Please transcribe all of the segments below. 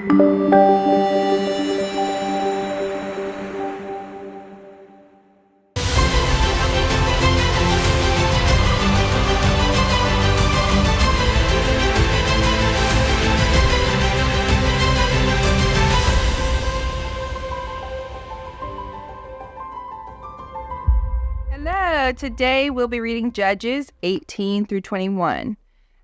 Hello, today we'll be reading Judges 18 through 21.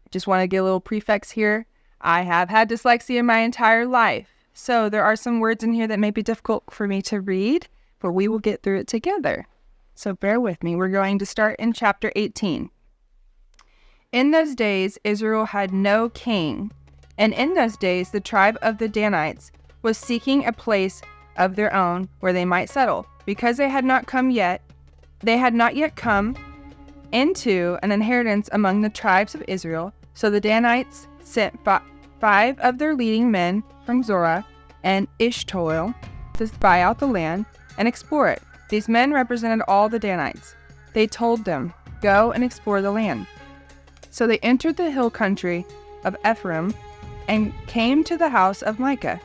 Just want to get a little prefix here. I have had dyslexia my entire life, so there are some words in here that may be difficult for me to read, but we will get through it together. So bear with me. We're going to start in chapter 18. In those days, Israel had no king, and in those days the tribe of the Danites was seeking a place of their own where they might settle, because they had not yet come into an inheritance among the tribes of Israel. So the Danites sent 5 of their leading men from Zorah and Eshtaol to spy out the land and explore it. These men represented all the Danites. They told them, "Go and explore the land." So they entered the hill country of Ephraim and came to the house of Micah,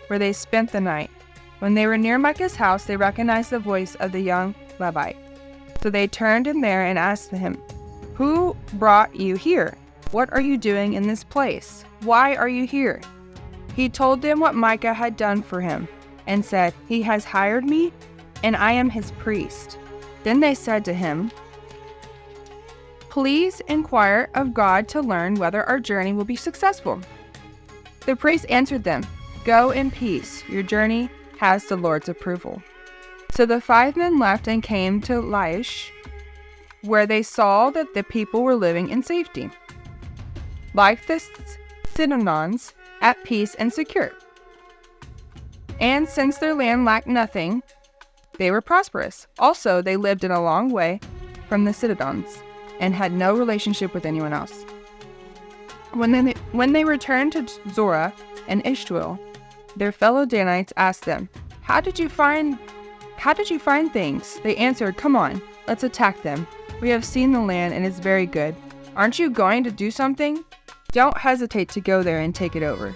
where they spent the night. When they were near Micah's house, they recognized the voice of the young Levite. So they turned in there and asked him, "Who brought you here? What are you doing in this place? Why are you here?" He told them what Micah had done for him and said, "He has hired me, and I am his priest." Then they said to him, "Please inquire of God to learn whether our journey will be successful." The priest answered them, "Go in peace. Your journey has the Lord's approval." So the 5 men left and came to Laish, where they saw that the people were living in safety, like the Sidonians, at peace and secure. And since their land lacked nothing, they were prosperous. Also, they lived in a long way from the Sidonians and had no relationship with anyone else. When they returned to Zorah and Eshtaol, their fellow Danites asked them, How did you find things?" They answered, "Come on, let's attack them. We have seen the land and it's very good. Aren't you going to do something? Don't hesitate to go there and take it over.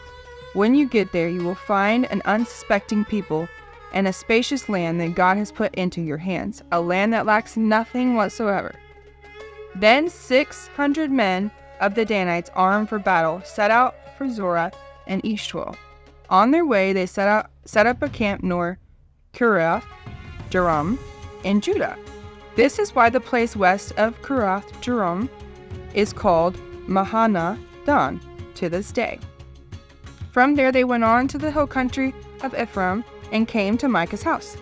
When you get there, you will find an unsuspecting people and a spacious land that God has put into your hands, a land that lacks nothing whatsoever." Then 600 men of the Danites, armed for battle, set out for Zorah and Eshtaol. On their way, they set up a camp near Kiriath Jearim in Judah. This is why the place west of Kiriath Jearim is called Mahanadan to this day. From there they went on to the hill country of Ephraim and came to Micah's house.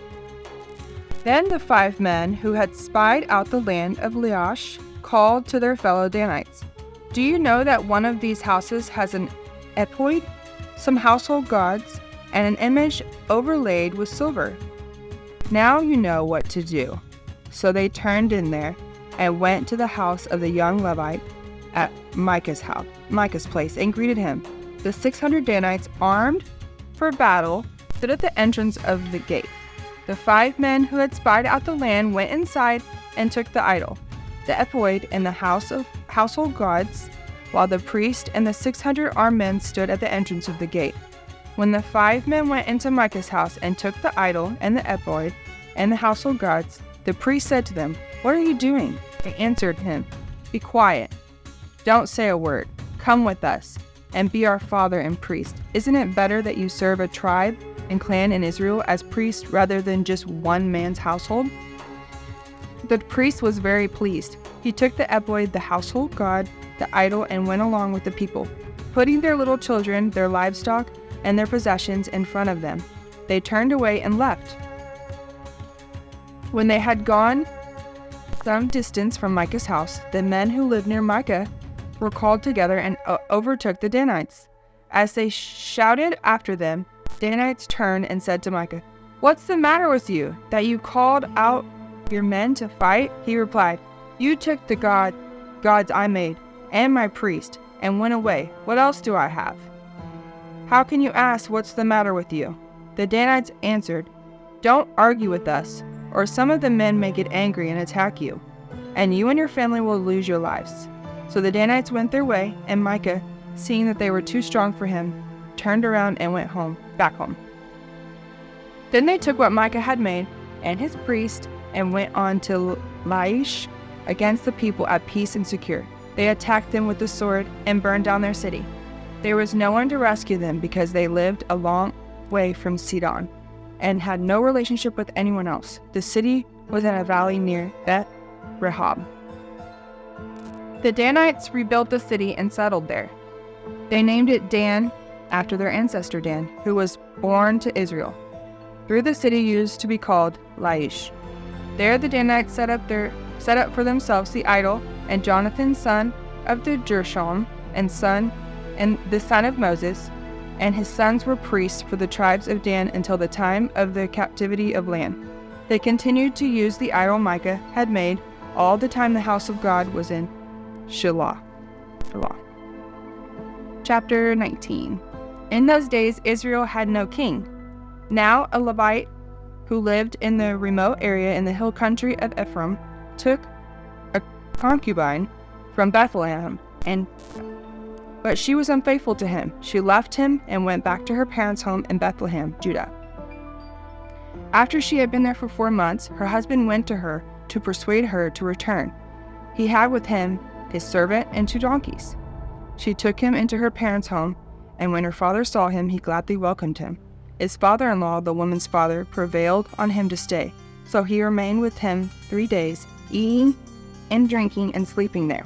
Then the 5 men who had spied out the land of Laish called to their fellow Danites, "Do you know that one of these houses has an ephod, some household gods, and an image overlaid with silver? Now you know what to do." So they turned in there and went to the house of the young Levite at Micah's place, and greeted him. The 600 Danites, armed for battle, stood at the entrance of the gate. The 5 men who had spied out the land went inside and took the idol, the ephod, and the household gods, while the priest and the 600 armed men stood at the entrance of the gate. When the 5 men went into Micah's house and took the idol and the ephod and the household gods, the priest said to them, "What are you doing?" They answered him, "Be quiet. Don't say a word. Come with us and be our father and priest. Isn't it better that you serve a tribe and clan in Israel as priest rather than just one man's household?" The priest was very pleased. He took the ephod, the household god, the idol, and went along with the people, putting their little children, their livestock, and their possessions in front of them. They turned away and left. When they had gone some distance from Micah's house, the men who lived near Micah were called together and overtook the Danites. As they shouted after them, Danites turned and said to Micah, "What's the matter with you, that you called out your men to fight?" He replied, "You took the gods I made and my priest and went away. What else do I have? How can you ask what's the matter with you?" The Danites answered, "Don't argue with us, or some of the men may get angry and attack you, and you and your family will lose your lives." So the Danites went their way, and Micah, seeing that they were too strong for him, turned around and went back home. Then they took what Micah had made and his priest and went on to Laish against the people at peace and secure. They attacked them with the sword and burned down their city. There was no one to rescue them because they lived a long way from Sidon and had no relationship with anyone else. The city was in a valley near Beth Rehob. The Danites rebuilt the city and settled there. They named it Dan after their ancestor Dan, who was born to Israel. Through the city used to be called Laish. There the Danites set up for themselves the idol, and Jonathan, son of the Gershom, and the son of Moses, and his sons were priests for the tribes of Dan until the time of the captivity of land. They continued to use the idol Micah had made all the time the house of God was in Shiloh. Chapter 19. In those days Israel had no king. Now a Levite who lived in the remote area in the hill country of Ephraim took a concubine from Bethlehem, but she was unfaithful to him. She left him and went back to her parents' home in Bethlehem, Judah. After she had been there for 4 months, her husband went to her to persuade her to return. He had with him his servant and 2 donkeys. She took him into her parents' home, and when her father saw him, he gladly welcomed him. His father-in-law, the woman's father, prevailed on him to stay, so he remained with him 3 days, eating and drinking and sleeping there.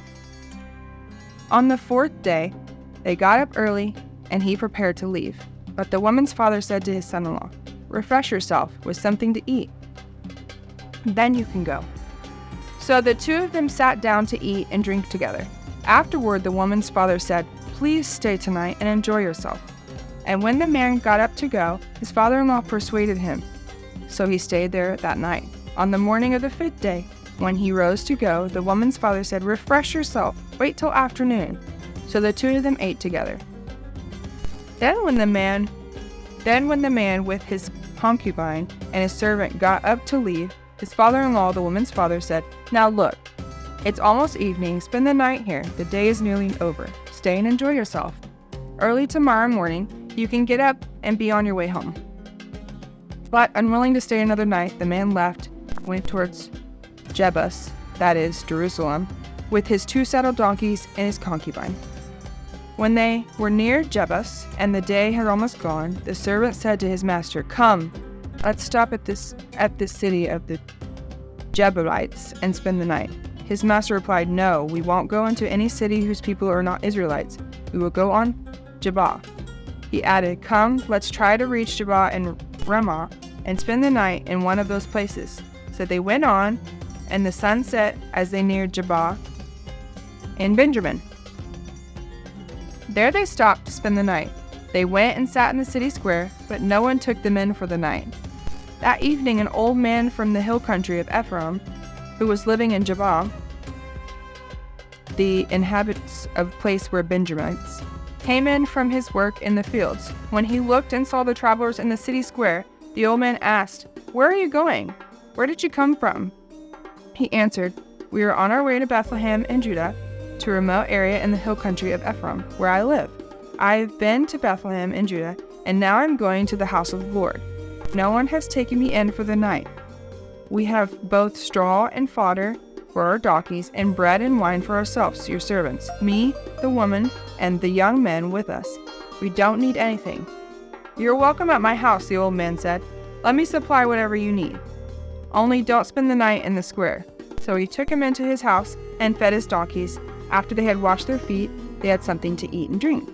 On the 4th day, they got up early, and he prepared to leave. But the woman's father said to his son-in-law, "Refresh yourself with something to eat. Then you can go." So the 2 of them sat down to eat and drink together. Afterward, the woman's father said, "Please stay tonight and enjoy yourself." And when the man got up to go, his father-in-law persuaded him. So he stayed there that night. On the morning of the 5th day, when he rose to go, the woman's father said, "Refresh yourself. Wait till afternoon." So the 2 of them ate together. Then when the man with his concubine and his servant got up to leave, his father-in-law, the woman's father, said, "Now look, it's almost evening. Spend the night here. The day is nearly over. Stay and enjoy yourself. Early tomorrow morning, you can get up and be on your way home." But unwilling to stay another night, the man went towards Jebus, that is, Jerusalem, with his 2 saddled donkeys and his concubine. When they were near Jebus, and the day had almost gone, the servant said to his master, "Come, let's stop at this city of the Jebusites and spend the night." His master replied, "No, we won't go into any city whose people are not Israelites. We will go on Jebah." He added, "Come, let's try to reach Jebah and Ramah and spend the night in one of those places." So they went on, and the sun set as they neared Jebah in Benjamin. There they stopped to spend the night. They went and sat in the city square, but no one took them in for the night. That evening an old man from the hill country of Ephraim, who was living in Jebah, the inhabitants of the place where Benjamites, came in from his work in the fields. When he looked and saw the travelers in the city square, the old man asked, "Where are you going? Where did you come from?" He answered, "We are on our way to Bethlehem in Judah, to a remote area in the hill country of Ephraim, where I live. I've been to Bethlehem in Judah, and now I'm going to the house of the Lord. No one has taken me in for the night. We have both straw and fodder for our donkeys, and bread and wine for ourselves, your servants, me, the woman, and the young men with us. We don't need anything." "You're welcome at my house," the old man said. "Let me supply whatever you need. Only don't spend the night in the square." So he took him into his house and fed his donkeys. After they had washed their feet, they had something to eat and drink.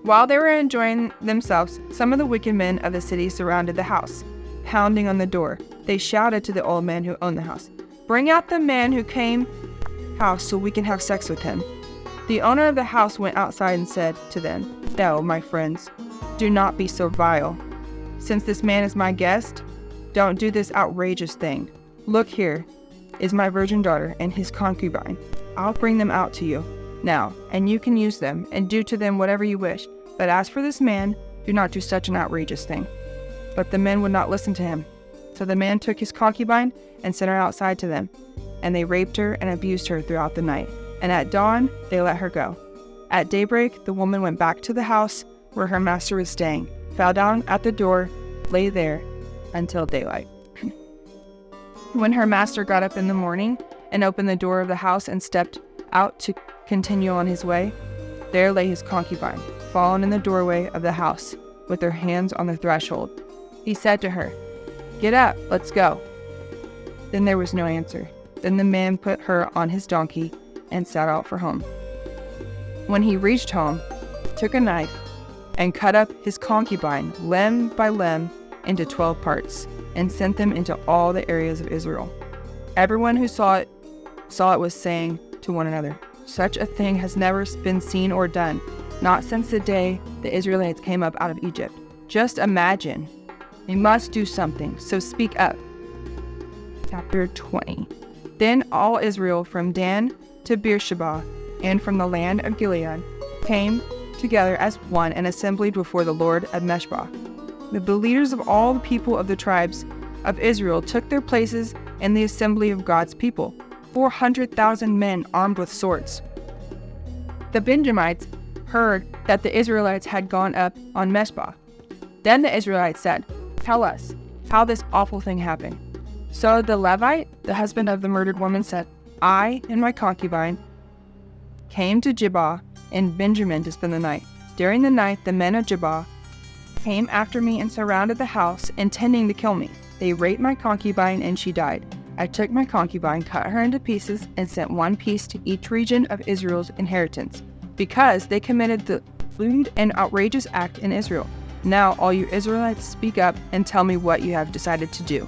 While they were enjoying themselves, some of the wicked men of the city surrounded the house, pounding on the door. They shouted to the old man who owned the house, "Bring out the man who came house so we can have sex with him." The owner of the house went outside and said to them, "No, my friends, do not be so vile. Since this man is my guest, don't do this outrageous thing. Look, here is my virgin daughter and his concubine. I'll bring them out to you now, and you can use them and do to them whatever you wish. But as for this man, do not do such an outrageous thing." But the men would not listen to him. So the man took his concubine and sent her outside to them, and they raped her and abused her throughout the night. And at dawn, they let her go. At daybreak, the woman went back to the house where her master was staying, fell down at the door, lay there until daylight. When her master got up in the morning and opened the door of the house and stepped out to continue on his way, there lay his concubine, fallen in the doorway of the house, with her hands on the threshold. He said to her, "Get up, let's go." Then there was no answer. Then the man put her on his donkey and set out for home. When he reached home, he took a knife and cut up his concubine limb by limb into 12 parts and sent them into all the areas of Israel. Everyone who saw it was saying to one another, "Such a thing has never been seen or done, not since the day the Israelites came up out of Egypt. Just imagine. We must do something, so speak up." Chapter 20. Then all Israel from Dan to Beersheba and from the land of Gilead came together as one and assembled before the Lord at Meshbah. The leaders of all the people of the tribes of Israel took their places in the assembly of God's people, 400,000 men armed with swords. The Benjamites heard that the Israelites had gone up on Meshbah. Then the Israelites said, "Tell us how this awful thing happened." So the Levite, the husband of the murdered woman, said, "I and my concubine came to Gibeah in Benjamin to spend the night. During the night, the men of Gibeah came after me and surrounded the house, intending to kill me. They raped my concubine, and she died. I took my concubine, cut her into pieces, and sent one piece to each region of Israel's inheritance, because they committed the lewd and outrageous act in Israel. Now, all you Israelites, speak up and tell me what you have decided to do."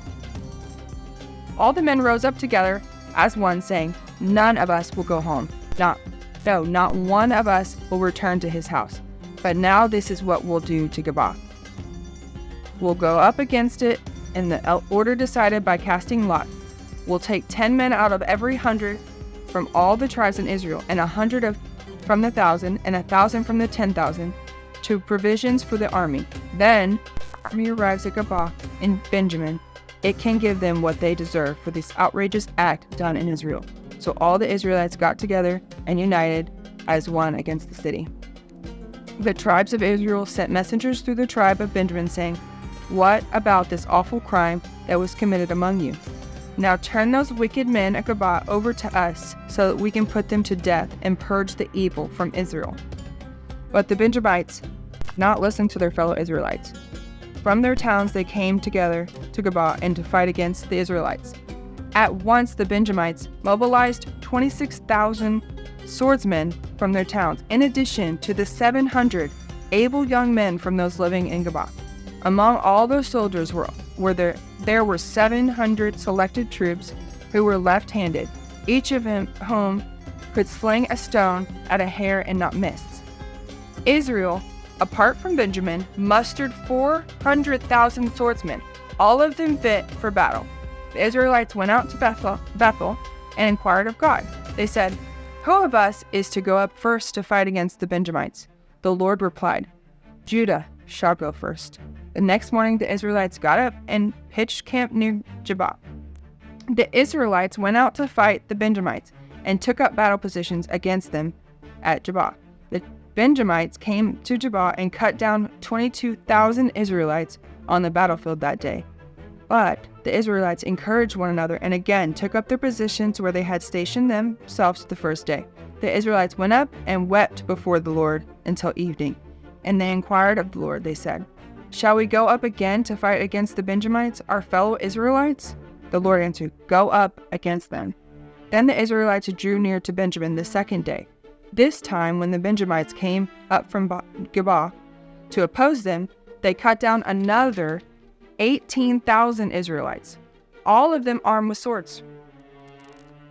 All the men rose up together as one, saying, "None of us will go home. Not one of us will return to his house. But now this is what we'll do to Gibeah. We'll go up against it in the order decided by casting lots. We'll take 10 men out of every 100 from all the tribes in Israel, and 100 from the 1,000, and 1,000 from the 10,000, to provisions for the army. Then the army arrives at Gibeah in Benjamin. It can give them what they deserve for this outrageous act done in Israel." So all the Israelites got together and united as one against the city. The tribes of Israel sent messengers through the tribe of Benjamin, saying, "What about this awful crime that was committed among you? Now turn those wicked men at Gibeah over to us, so that we can put them to death and purge the evil from Israel." But the Benjamites did not listen to their fellow Israelites. From their towns they came together to Gibeah and to fight against the Israelites. At once the Benjamites mobilized 26,000 swordsmen from their towns, in addition to the 700 able young men from those living in Gibeah. Among all those soldiers there were 700 selected troops who were left-handed, each of whom could sling a stone at a hair and not miss. Israel, apart from Benjamin, mustered 400,000 swordsmen, all of them fit for battle. The Israelites went out to Bethel and inquired of God. They said, "Who of us is to go up first to fight against the Benjamites?" The Lord replied, "Judah shall go first." The next morning the Israelites got up and pitched camp near Gibeah. The Israelites went out to fight the Benjamites and took up battle positions against them at Gibeah. The Benjamites came to Gibeah and cut down 22,000 Israelites on the battlefield that day. But the Israelites encouraged one another and again took up their positions where they had stationed themselves the first day. The Israelites went up and wept before the Lord until evening. And they inquired of the Lord. They said, "Shall we go up again to fight against the Benjamites, our fellow Israelites?" The Lord answered, "Go up against them." Then the Israelites drew near to Benjamin the second day. This time, when the Benjamites came up from Gibeah to oppose them, they cut down another 18,000 Israelites, all of them armed with swords.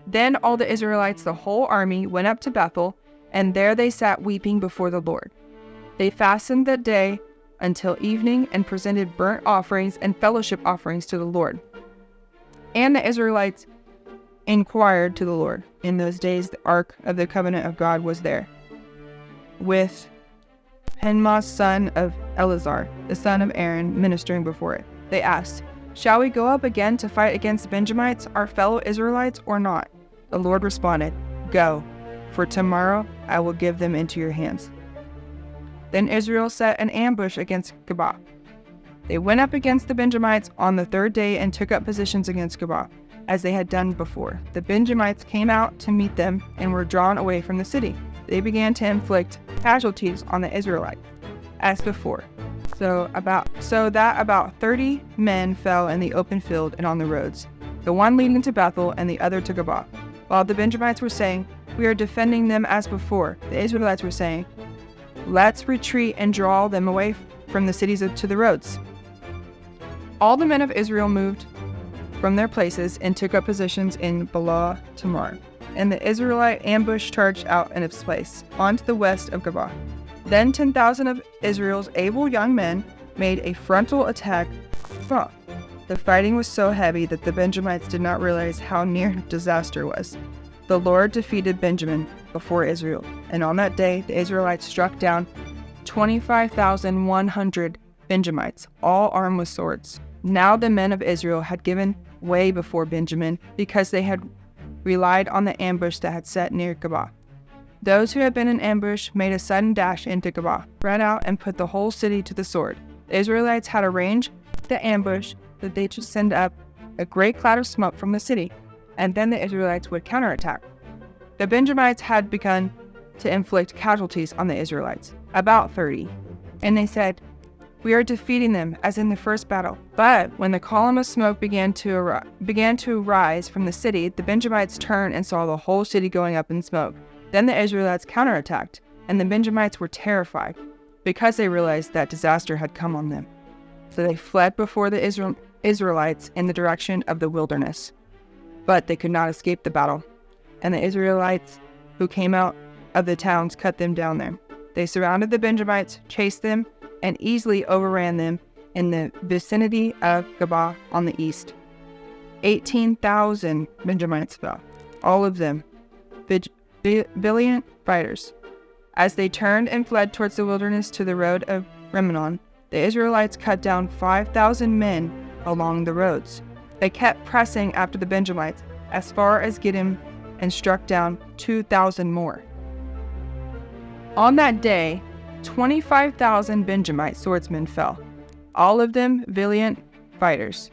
Then all the Israelites, the whole army, went up to Bethel, and there they sat weeping before the Lord. They fasted that day until evening and presented burnt offerings and fellowship offerings to the Lord. And the Israelites inquired to the Lord. In those days the ark of the covenant of God was there, with Phinehas son of Eleazar, the son of Aaron, ministering before it. They asked, "Shall we go up again to fight against the Benjamites, our fellow Israelites, or not?" The Lord responded, "Go, for tomorrow I will give them into your hands." Then Israel set an ambush against Geba. They went up against the Benjamites on the third day and took up positions against Geba, as they had done before. The Benjamites came out to meet them and were drawn away from the city. They began to inflict casualties on the Israelites, as before. So that about 30 men fell in the open field and on the roads, the one leading to Bethel and the other to Geba. While the Benjamites were saying, "We are defending them as before," the Israelites were saying, "Let's retreat and draw them away from the cities to the roads." All the men of Israel moved from their places and took up positions in Bala Tamar, and the Israelite ambush charged out in its place, on to the west of Geba. Then 10,000 of Israel's able young men made a frontal attack. The fighting was so heavy that the Benjamites did not realize how near disaster was. The Lord defeated Benjamin before Israel, and on that day the Israelites struck down 25,100 Benjamites, all armed with swords. Now the men of Israel had given way before Benjamin because they had relied on the ambush that had set near Geba. Those who had been in ambush made a sudden dash into Geba, ran out, and put the whole city to the sword. The Israelites had arranged the ambush that they should send up a great cloud of smoke from the city, and then the Israelites would counterattack. The Benjamites had begun to inflict casualties on the Israelites, about 30, and they said, "We are defeating them as in the first battle." But when the column of smoke began to rise from the city, the Benjamites turned and saw the whole city going up in smoke. Then the Israelites counterattacked, and the Benjamites were terrified because they realized that disaster had come on them. So they fled before the Israelites in the direction of the wilderness. But they could not escape the battle, and the Israelites who came out of the towns cut them down there. They surrounded the Benjamites, chased them, and easily overran them in the vicinity of Geba on the east. 18,000 Benjamites fell, all of them valiant fighters. As they turned and fled towards the wilderness to the road of Rimmon, the Israelites cut down 5,000 men along the roads. They kept pressing after the Benjamites as far as Gittim and struck down 2,000 more. On that day, 25,000 Benjamite swordsmen fell, all of them valiant fighters.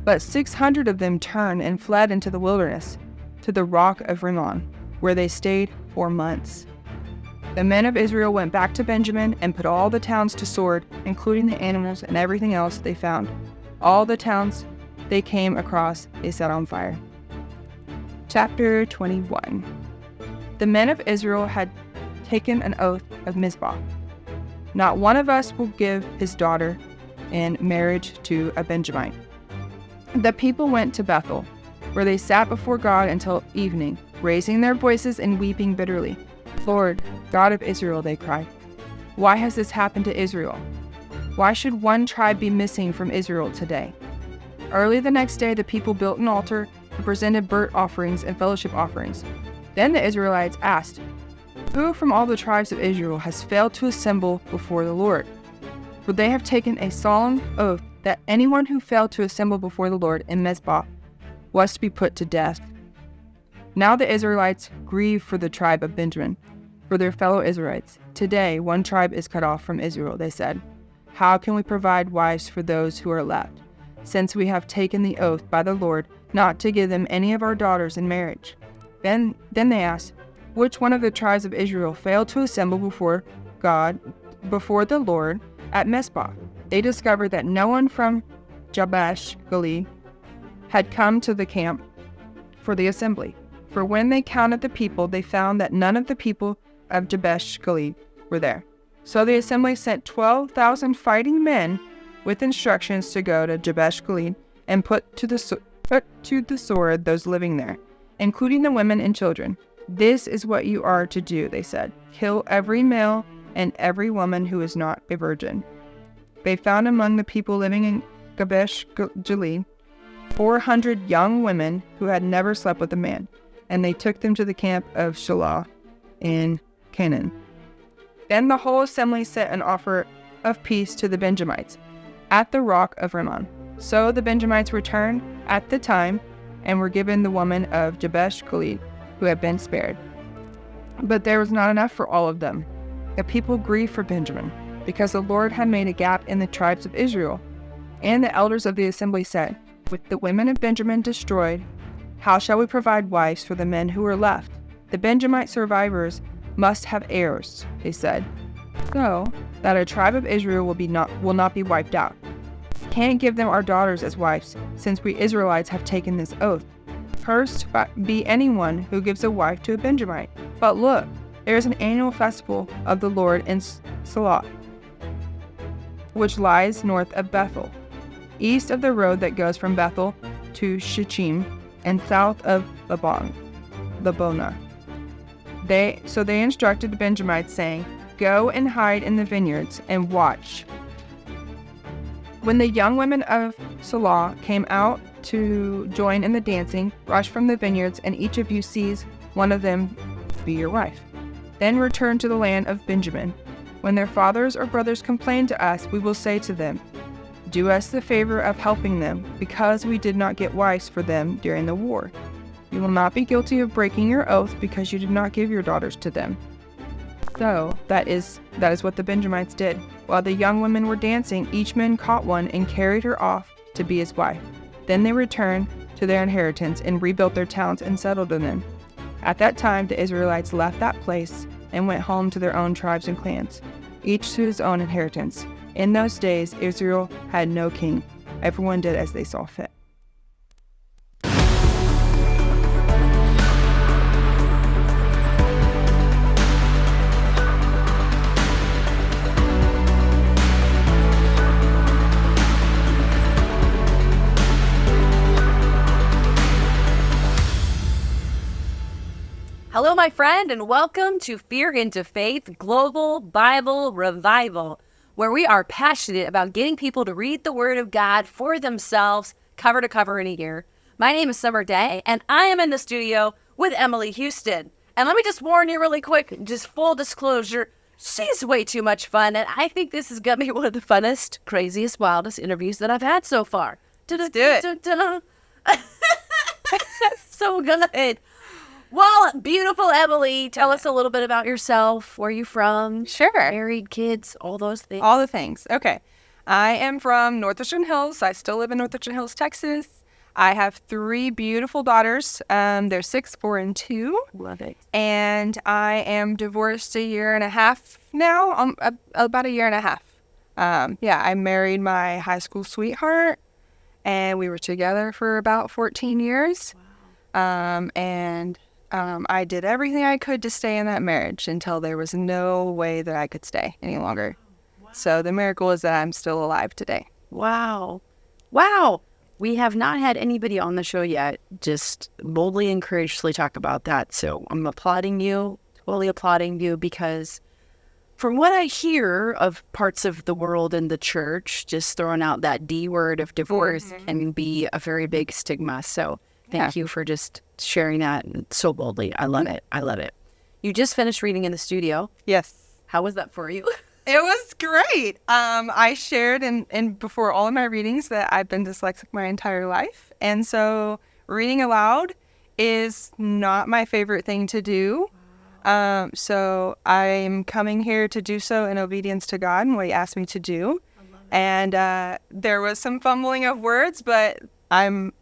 But 600 of them turned and fled into the wilderness, to the rock of Rimmon, where they stayed for months. The men of Israel went back to Benjamin and put all the towns to sword, including the animals and everything else they found. All the towns they came across they set on fire. Chapter 21. The men of Israel had taken an oath of Mizpah. Not one of us will give his daughter in marriage to a Benjamite. The people went to Bethel, where they sat before God until evening, raising their voices and weeping bitterly. "Lord, God of Israel," they cried, "why has this happened to Israel? Why should one tribe be missing from Israel today?" Early the next day, the people built an altar and presented burnt offerings and fellowship offerings. Then the Israelites asked, "Who from all the tribes of Israel has failed to assemble before the Lord?" For they have taken a solemn oath that anyone who failed to assemble before the Lord in Mizpah was to be put to death. Now the Israelites grieve for the tribe of Benjamin, for their fellow Israelites. "Today one tribe is cut off from Israel," they said. "How can we provide wives for those who are left, since we have taken the oath by the Lord not to give them any of our daughters in marriage?" Then they asked, "Which one of the tribes of Israel failed to assemble before the Lord at Mizpah?" They discovered that no one from Jabesh Gilead had come to the camp for the assembly. For when they counted the people, they found that none of the people of Jabesh Gilead were there. So the assembly sent 12,000 fighting men with instructions to go to Jabesh Gilead and put to the sword those living there, including the women and children. "This is what you are to do," they said. "Kill every male and every woman who is not a virgin." They found among the people living in Jabesh Gilead 400 young women who had never slept with a man, and they took them to the camp of Shelah in Canaan. Then the whole assembly sent an offer of peace to the Benjamites at the rock of Rimmon. So the Benjamites returned at the time and were given the woman of Jabesh Gilead who had been spared. But there was not enough for all of them. The people grieved for Benjamin. because the Lord had made a gap in the tribes of Israel. And the elders of the assembly said, "With the women of Benjamin destroyed, how shall we provide wives for the men who are left? The Benjamite survivors must have heirs," they said, "so that a tribe of Israel will not be wiped out. Can't give them our daughters as wives, since we Israelites have taken this oath. Cursed be anyone who gives a wife to a Benjamite. But look, there is an annual festival of the Lord in Salah, which lies north of Bethel, east of the road that goes from Bethel to Shittim, and south of Lebonah." So they instructed the Benjamites, saying, "Go and hide in the vineyards and watch." When the young women of Salah came out to join in the dancing, rush from the vineyards, and each of you seize one of them be your wife. Then return to the land of Benjamin. When their fathers or brothers complain to us, we will say to them, "Do us the favor of helping them, because we did not get wives for them during the war. You will not be guilty of breaking your oath because you did not give your daughters to them." So that is what the Benjamites did. While the young women were dancing, each man caught one and carried her off to be his wife. Then they returned to their inheritance and rebuilt their towns and settled in them. At that time, the Israelites left that place and went home to their own tribes and clans, each to his own inheritance. In those days, Israel had no king. Everyone did as they saw fit. Hello, my friend, and welcome to Fear into Faith Global Bible Revival, where we are passionate about getting people to read the Word of God for themselves, cover to cover in a year. My name is Summer Day, and I am in the studio with Emily Houston. And let me just warn you really quick, just full disclosure, she's way too much fun, and I think this is going to be one of the funnest, craziest, wildest interviews that I've had so far. Let's do it. So good. Well, beautiful Emily, tell us a little bit about yourself. Where are you from? Sure. Married, kids, all those things. All the things. Okay. I am from Northwestern Hills. I still live in Northwestern Hills, Texas. I have 3 beautiful daughters. They're 6, 4, and 2. Love it. And I am divorced a year and a half now, about a year and a half. I married my high school sweetheart, and we were together for about 14 years. Wow. I did everything I could to stay in that marriage until there was no way that I could stay any longer. Wow. So the miracle is that I'm still alive today. Wow. Wow. We have not had anybody on the show yet just boldly and courageously talk about that. So I'm applauding you, totally applauding you, because from what I hear of parts of the world and the church, just throwing out that D word of divorce can be a very big stigma. So thank you for just sharing that so boldly. I love it. I love it. You just finished reading in the studio. Yes. How was that for you? It was great. I shared in before all of my readings that I've been dyslexic my entire life. And so reading aloud is not my favorite thing to do. So I'm coming here to do so in obedience to God and what he asked me to do. And there was some fumbling of words, but I'm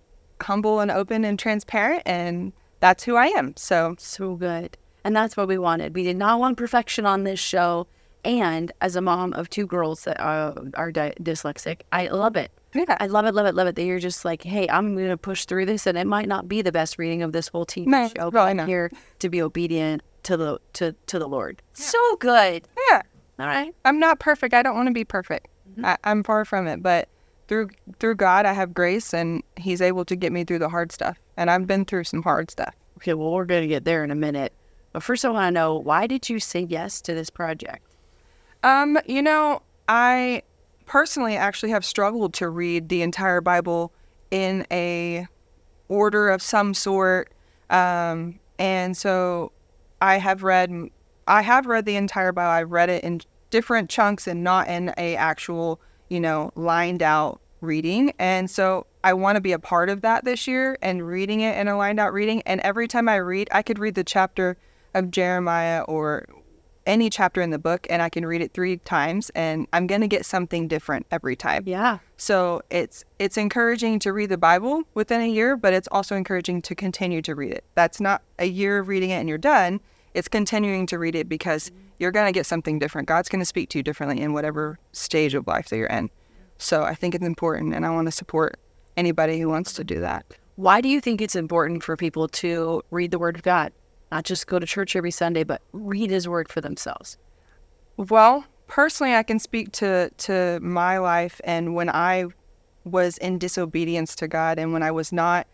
humble and open and transparent, and that's who I am. So good. And that's what we wanted. We did not want perfection on this show. And as a mom of 2 girls that are dyslexic, I love it. Yeah. I love it, love it, love it. That you're just like, hey, I'm going to push through this, and it might not be the best reading of this whole TV show, but I'm here to be obedient to the Lord. Yeah. So good. Yeah. All right. I'm not perfect. I don't want to be perfect. I'm far from it, but through God, I have grace, and he's able to get me through the hard stuff. And I've been through some hard stuff. Okay, well, we're going to get there in a minute. But first, I want to know, why did you say yes to this project? I personally actually have struggled to read the entire Bible in a order of some sort. And so I have read the entire Bible. I've read it in different chunks and not in a actual, lined out reading. And so I want to be a part of that this year and reading it in a lined out reading. And every time I read, I could read the chapter of Jeremiah any chapter in the book and I can read it 3 times and I'm going to get something different every time. Yeah. So it's encouraging to read the Bible within a year, but it's also encouraging to continue to read it. That's not a year of reading it and you're done. It's continuing to read it because you're going to get something different. God's going to speak to you differently in whatever stage of life that you're in. So I think it's important, and I want to support anybody who wants to do that. Why do you think it's important for people to read the Word of God? Not just go to church every Sunday, but read His Word for themselves. Well, personally, I can speak to my life and when I was in disobedience to God and when I was not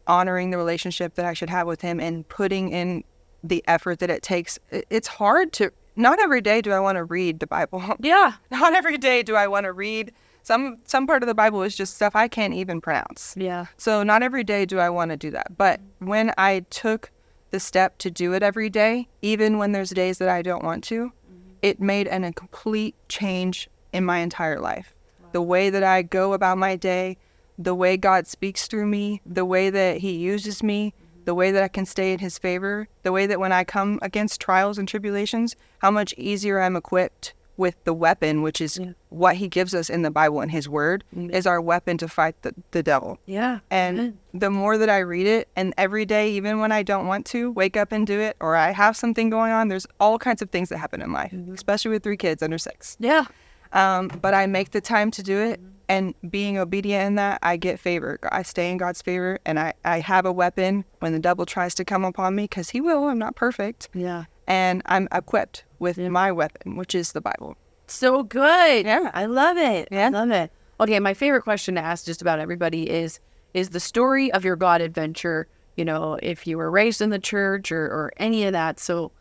honoring the relationship that I should have with Him and putting in the effort that it takes. It's hard to, not every day do I want to read the Bible. Yeah. Not every day do I want to read. Some part of the Bible is just stuff I can't even pronounce. Yeah. So not every day do I want to do that. But when I took the step to do it every day, even when there's days that I don't want to, it made a complete change in my entire life. Wow. The way that I go about my day, the way God speaks through me, the way that He uses me, the way that I can stay in His favor, the way that when I come against trials and tribulations, how much easier I'm equipped with the weapon, which is what He gives us in the Bible and His Word, is our weapon to fight the devil. Yeah. And the more that I read it, and every day, even when I don't want to, wake up and do it, or I have something going on, there's all kinds of things that happen in life, especially with 3 kids under 6. Yeah. But I make the time to do it, and being obedient in that, I get favor. I stay in God's favor, and I have a weapon when the devil tries to come upon me, because he will. I'm not perfect. Yeah. And I'm equipped with my weapon, which is the Bible. So good. Yeah. I love it. Yeah. I love it. Okay, my favorite question to ask just about everybody is the story of your God adventure, you know, if you were raised in the church or any of that. So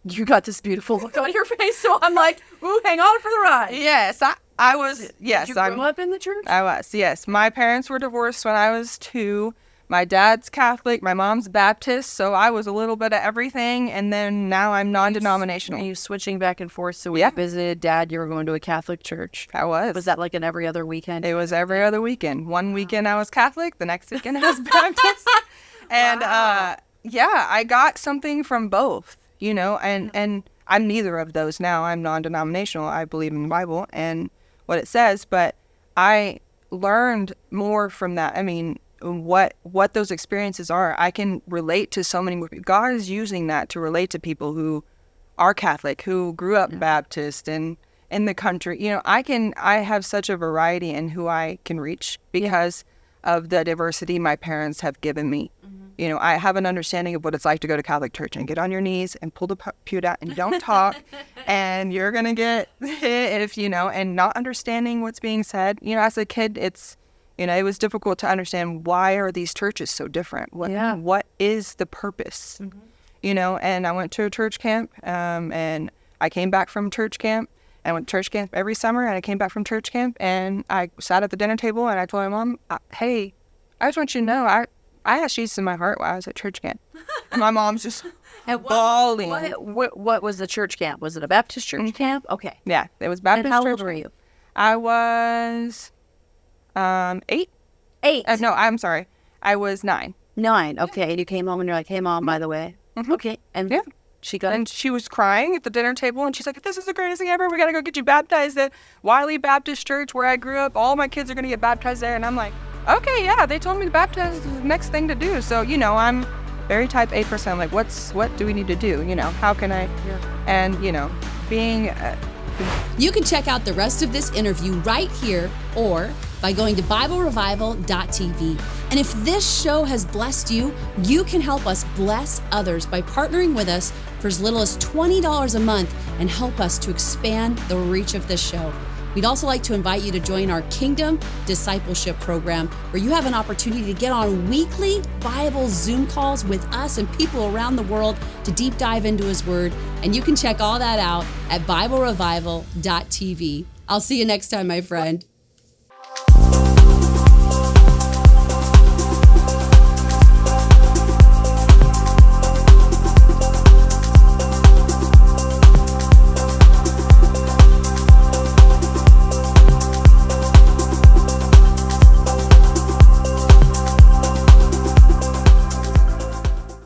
you got this beautiful look on your face. So I'm like, ooh, hang on for the ride. Yes, I was. Yes, Did you grow up in the church? I was. Yes, my parents were divorced when I was 2. My dad's Catholic, my mom's Baptist, so I was a little bit of everything, and then now I'm non-denominational. Are you switching back and forth? So when you visited Dad, you were going to a Catholic church. I was. Was that like an every other weekend? It was every other weekend. One weekend I was Catholic, the next weekend I was Baptist. And I got something from both, you know, and I'm neither of those now. I'm non-denominational. I believe in the Bible and what it says, but I learned more from that. I mean, what those experiences are. I can relate to so many more. God is using that to relate to people who are Catholic, who grew up Baptist and in the country. You know, I have such a variety in who I can reach because of the diversity my parents have given me. You know, I have an understanding of what it's like to go to Catholic church and get on your knees and pull the pew out and don't talk and you're going to get hit if, you know, and not understanding what's being said. You know, as a kid, it was difficult to understand why are these churches so different? What is the purpose? You know, and I went to a church camp and I came back from church camp. I went to church camp every summer and I came back from church camp and I sat at the dinner table and I told my mom, hey, I just want you to know, I asked Jesus in my heart while I was at church camp. And my mom's just bawling. What was the church camp? Was it a Baptist church camp? Okay. Yeah, it was Baptist and how church. Old were you? I was 8. 8. No, I'm sorry. I was 9. 9. Okay. And you came home and you're like, hey, Mom, by the way. Okay. And she was crying at the dinner table and she's like, this is the greatest thing ever. We got to go get you baptized at Wiley Baptist Church where I grew up. All my kids are going to get baptized there. And I'm like, okay, yeah, they told me to baptize is the next thing to do. So, you know, I'm very type A person. I'm like, what do we need to do? You know, how can I? Yeah. And, you know, being... You can check out the rest of this interview right here or by going to BibleRevival.tv. And if this show has blessed you, you can help us bless others by partnering with us for as little as $20 a month and help us to expand the reach of this show. We'd also like to invite you to join our Kingdom Discipleship Program, where you have an opportunity to get on weekly Bible Zoom calls with us and people around the world to deep dive into His Word. And you can check all that out at BibleRevival.tv. I'll see you next time, my friend.